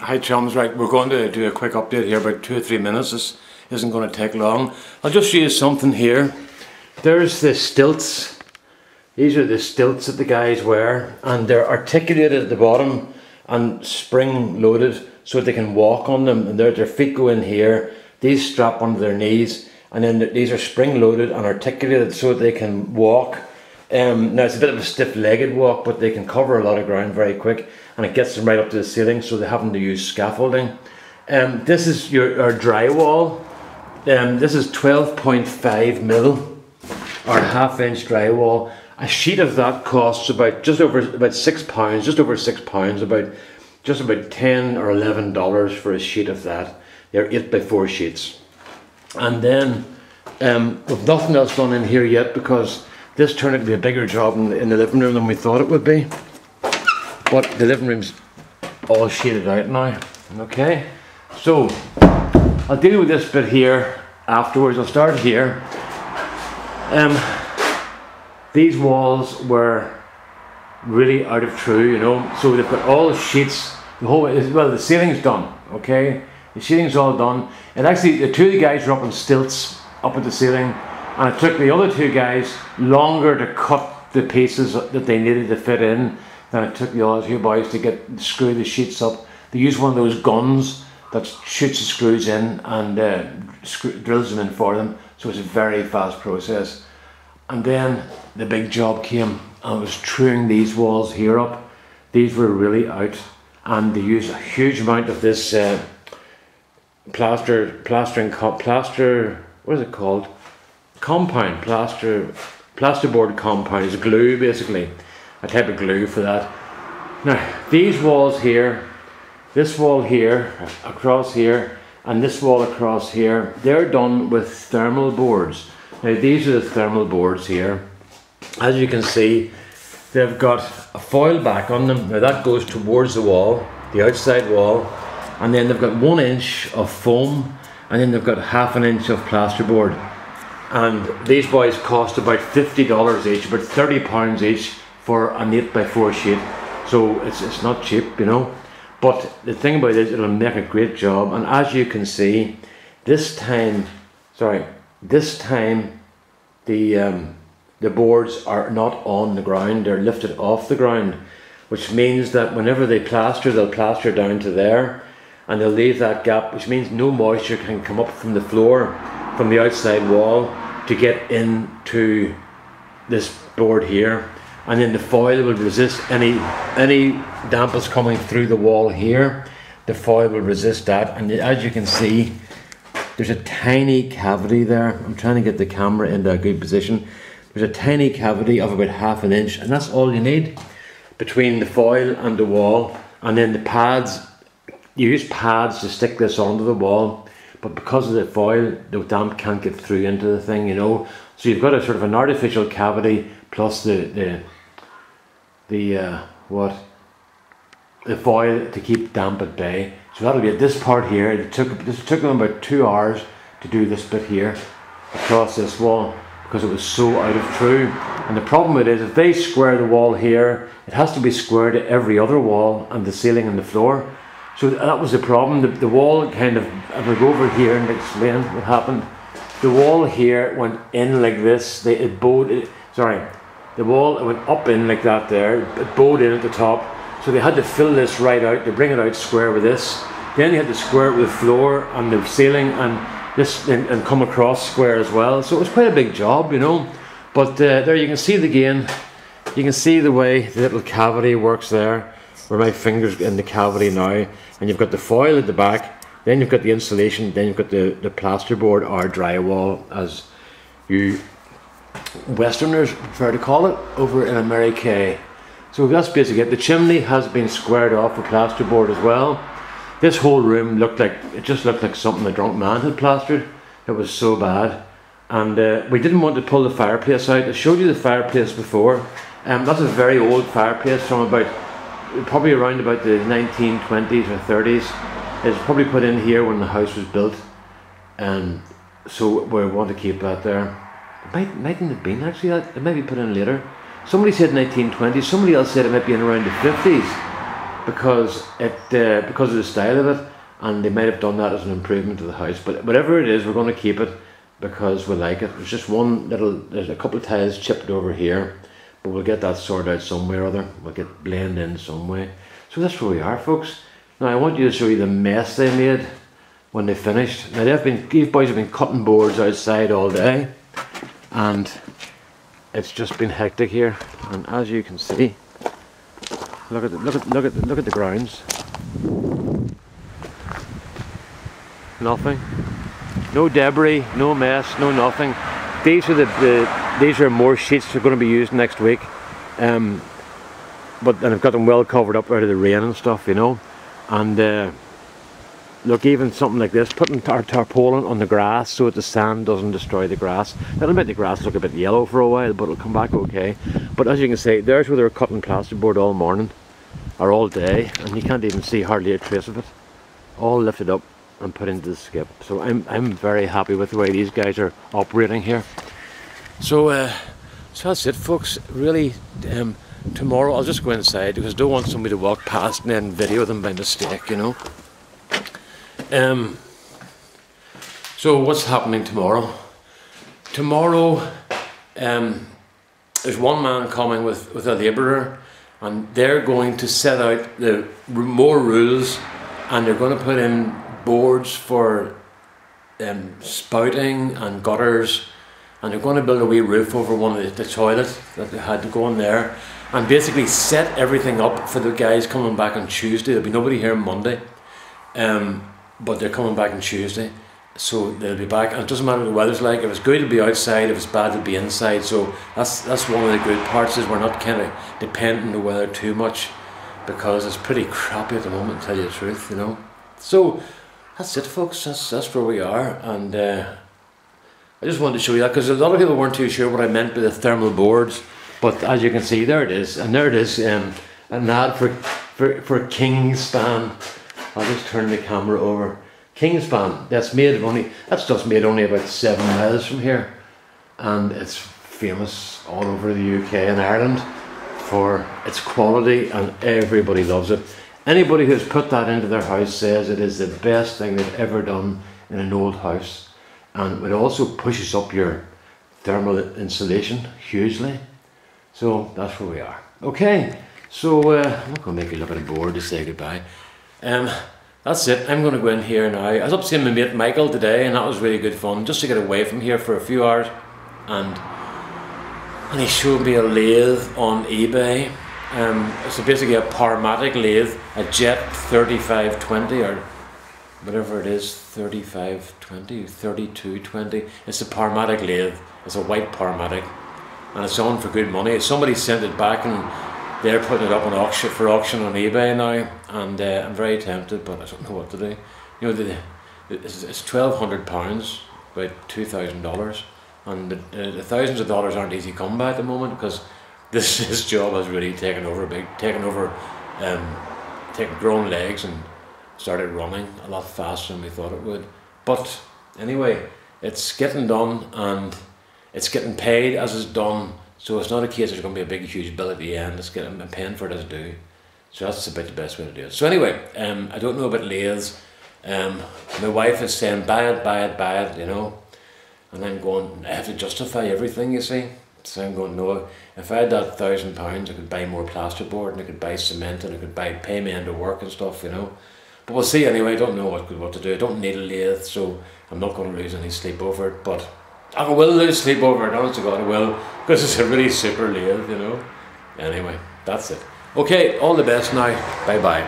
Hi chums, right, we're going to do a quick update here, about 2 or 3 minutes. This isn't going to take long. I'll just show you something here. There's the stilts. These are the stilts that the guys wear, and they're articulated at the bottom and spring loaded so that they can walk on them, and their feet go in here. These strap onto their knees, and then these are spring loaded and articulated so that they can walk. Now it's a bit of a stiff-legged walk, but they can cover a lot of ground very quick, and it gets them right up to the ceiling, so they haven't to use scaffolding. This is our drywall. This is 12.5 mil, or ½ inch drywall. A sheet of that costs about just over £6, just about $10 or $11 for a sheet of that. They're 8x4 sheets. And then we've nothing else done in here yet, because this turned out to be a bigger job in the living room than we thought it would be. But the living room's all shaded out now. Okay, so I'll deal with this bit here afterwards. I'll start here. These walls were really out of true, you know. So they've got all the sheets, the ceiling's done. Okay, the ceiling's all done. And actually, the two of the guys were up on stilts up at the ceiling. And it took the other two guys longer to cut the pieces that they needed to fit in than it took the other two boys to screw the sheets up. They used one of those guns that shoots the screws in and drills them in for them. So it's a very fast process. And then the big job came, and it was truing these walls here up. These were really out, and they used a huge amount of this plastering, what is it called? Compound, plasterboard compound. Is glue, basically, a type of glue for that. Now these walls here, this wall here, across here, and this wall across here, they're done with thermal boards. Now these are the thermal boards here. As you can see, they've got a foil back on them. Now that goes towards the wall, the outside wall, and then they've got 1 inch of foam, and then they've got ½ inch of plasterboard. And these boys cost about $50 each, about £30 each for an 8x4 sheet. So it's not cheap, you know. But the thing about it is, it'll make a great job. And as you can see, this time the boards are not on the ground, they're lifted off the ground, which means that whenever they plaster, they'll plaster down to there, and they'll leave that gap, which means no moisture can come up from the floor, from the outside wall, to get into this board here. And then the foil will resist any dampness coming through the wall here. The foil will resist that, and as you can see, there's a tiny cavity there. I'm trying to get the camera into a good position. There's a tiny cavity of about ½ inch, and that's all you need between the foil and the wall. And then the pads, you use pads to stick this onto the wall, but because of the foil, the damp can't get through into the thing, you know. So you've got a sort of an artificial cavity plus the foil to keep damp at bay. So that'll be at this part here. This took them about 2 hours to do this bit here across this wall, because it was so out of true. And the problem with it is, if they square the wall here, it has to be squared to every other wall and the ceiling and the floor. So that was the problem. The wall kind of, if I go over here and explain what happened, the wall here went in like this. The wall went up in like that there. It bowed in at the top. So they had to fill this right out, to bring it out square with this. Then they had to square it with the floor and the ceiling and this, and come across square as well. So it was quite a big job, you know. But there you can see it again. You can see the way the little cavity works there, where my finger's in the cavity now. And you've got the foil at the back, then you've got the insulation, then you've got the plasterboard or drywall, as you Westerners prefer to call it over in America. So that's basically it. The chimney has been squared off with plasterboard as well. This whole room just looked like something a drunk man had plastered. It was so bad. And we didn't want to pull the fireplace out. I showed you the fireplace before. That's a very old fireplace from probably around about the 1920s or 30s. It's probably put in here when the house was built. So we want to keep that there. It mightn't have been actually, it might be put in later. Somebody said 1920s, somebody else said it might be in around the 50s. because because of the style of it, and they might have done that as an improvement to the house. But whatever it is, we're going to keep it because we like it. There's just there's a couple of tiles chipped over here, but we'll get that sorted out some way or other. We'll get blend in some way. So that's where we are, folks. Now I want you to show you the mess they made when they finished. Now these boys have been cutting boards outside all day, and it's just been hectic here. And as you can see, look at the grounds. Nothing, no debris, no mess, no nothing. These are these are more sheets they're going to be used next week. But I've got them well covered up out of the rain and stuff, you know. And look, even something like this, putting tarpaulin on the grass so that the sand doesn't destroy the grass. That'll make the grass look a bit yellow for a while, but it'll come back okay. But as you can see, there's where they were cutting plasterboard all morning, or all day, and you can't even see hardly a trace of it. All lifted up and put into the skip. So I'm very happy with the way these guys are operating here. So so that's it, folks. Really, tomorrow I'll just go inside because I don't want somebody to walk past and then video them by mistake, you know. So what's happening tomorrow? Tomorrow there's one man coming with a labourer, and they're going to set out the more rules, and they're going to put in boards for spouting and gutters, and they're going to build a wee roof over one of the toilets that they had to go in there, and basically set everything up for the guys coming back on Tuesday. There'll be nobody here Monday, but they're coming back on Tuesday, so they'll be back. And it doesn't matter what the weather's like. If it's good to be outside, if it's bad to be inside. So that's one of the good parts, is we're not kind of dependent on the weather too much, because it's pretty crappy at the moment, to tell you the truth, you know. So that's it, folks. That's where we are, and I just wanted to show you that because a lot of people weren't too sure what I meant by the thermal boards. But as you can see, there it is, and there it is, an ad for Kingspan. I'll just turn the camera over. Kingspan. That's just made only about 7 miles from here, and it's famous all over the UK and Ireland for its quality, and everybody loves it. Anybody who's put that into their house says it is the best thing they've ever done in an old house, and it also pushes up your thermal insulation hugely. So that's where we are. Okay, so I'm not going to make you look at a board to say goodbye. That's it. I'm going to go in here now. I was up seeing my mate Michael today, and that was really good fun, just to get away from here for a few hours. And he showed me a lathe on eBay. So basically a Powermatic lathe, a Jet 3520 or whatever it is, 3520, 3220. It's a Powermatic lathe. It's a white Powermatic, and it's on for good money. Somebody sent it back, and they're putting it up on auction on eBay now, and I'm very tempted, but I don't know what to do. You know, it's £1,200, about $2,000, and the thousands of dollars aren't easy to come by at the moment, because this job has really taken grown legs and started running a lot faster than we thought it would. But anyway, it's getting done, and it's getting paid as it's done. So it's not a case there's going to be a big huge bill at the end. It's getting paying for it as I do. So that's about the best way to do it. So anyway, I don't know about lathes. My wife is saying buy it, you know, and I'm going, I have to justify everything, you see. So I'm going, no, if I had that £1,000, I could buy more plasterboard, and I could buy cement, and I could pay me into work and stuff, you know. But we'll see anyway. I don't know what to do. I don't need a lathe, so I'm not going to lose any sleep over it. But I will lose sleep over it, honest to God I will, because it's a really super lathe, you know. Anyway, that's it. Okay, all the best now. Bye bye.